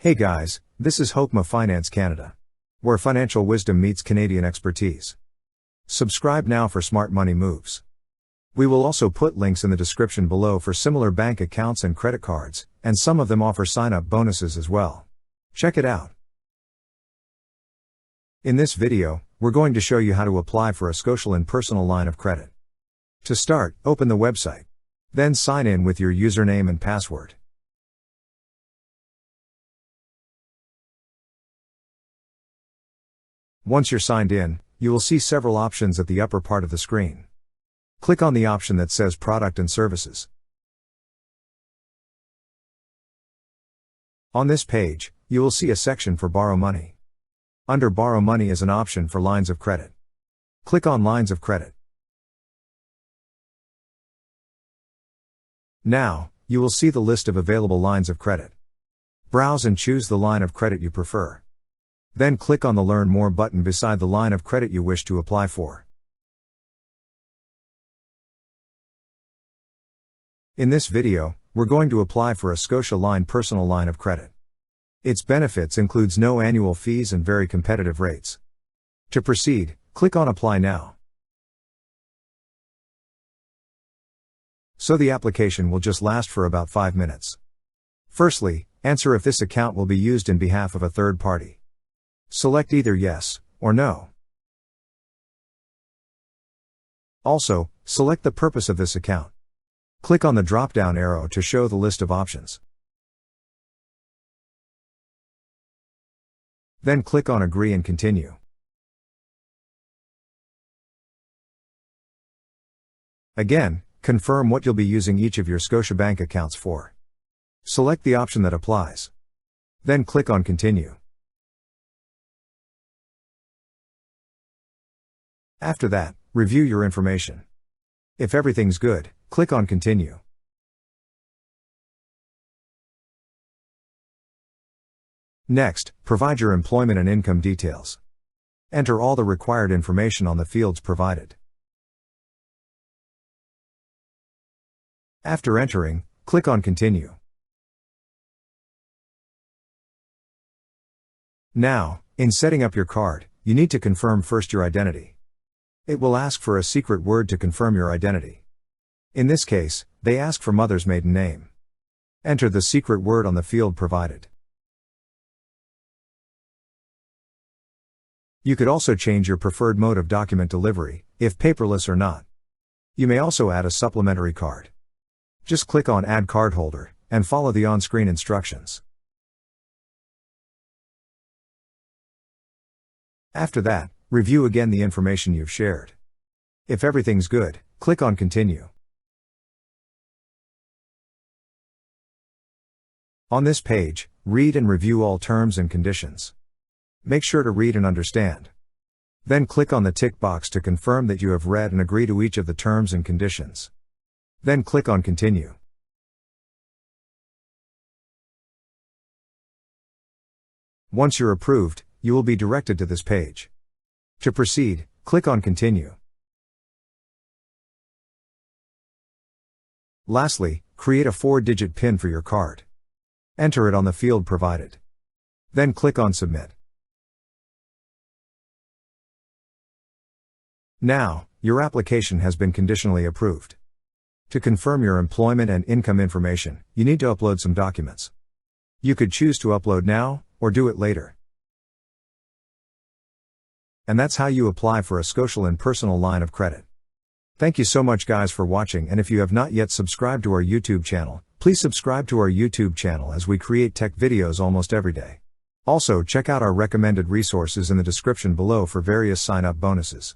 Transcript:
Hey guys, this is Hokma Finance Canada, where financial wisdom meets Canadian expertise. Subscribe now for smart money moves. We will also put links in the description below for similar bank accounts and credit cards, and some of them offer sign-up bonuses as well. Check it out. In this video, we're going to show you how to apply for a Scotialine personal line of credit. To start, open the website. Then sign in with your username and password. Once you're signed in, you will see several options at the upper part of the screen. Click on the option that says Product and Services. On this page, you will see a section for Borrow Money. Under Borrow Money is an option for Lines of Credit. Click on Lines of Credit. Now, you will see the list of available lines of credit. Browse and choose the line of credit you prefer. Then click on the Learn More button beside the line of credit you wish to apply for. In this video, we're going to apply for a Scotialine personal line of credit. Its benefits includes no annual fees and very competitive rates. To proceed, click on Apply Now. So the application will just last for about 5 minutes. Firstly, answer if this account will be used in behalf of a third party. Select either yes or no. Also, select the purpose of this account. Click on the drop-down arrow to show the list of options. Then click on Agree and Continue. Again, confirm what you'll be using each of your Scotiabank accounts for. Select the option that applies. Then click on Continue. After that, review your information. If everything's good, click on Continue. Next, provide your employment and income details. Enter all the required information on the fields provided. After entering, click on Continue. Now, in setting up your card, you need to confirm first your identity. It will ask for a secret word to confirm your identity. In this case, they ask for mother's maiden name. Enter the secret word on the field provided. You could also change your preferred mode of document delivery, if paperless or not. You may also add a supplementary card. Just click on Add Cardholder, and follow the on-screen instructions. After that, review again the information you've shared. If everything's good, click on Continue. On this page, read and review all terms and conditions. Make sure to read and understand. Then click on the tick box to confirm that you have read and agree to each of the terms and conditions. Then click on Continue. Once you're approved, you will be directed to this page. To proceed, click on Continue. Lastly, create a 4-digit PIN for your card. Enter it on the field provided. Then click on Submit. Now, your application has been conditionally approved. To confirm your employment and income information, you need to upload some documents. You could choose to upload now, or do it later. And that's how you apply for a Scotialine personal line of credit. Thank you so much guys for watching, and if you have not yet subscribed to our YouTube channel, please subscribe to our YouTube channel as we create tech videos almost every day. Also check out our recommended resources in the description below for various sign-up bonuses.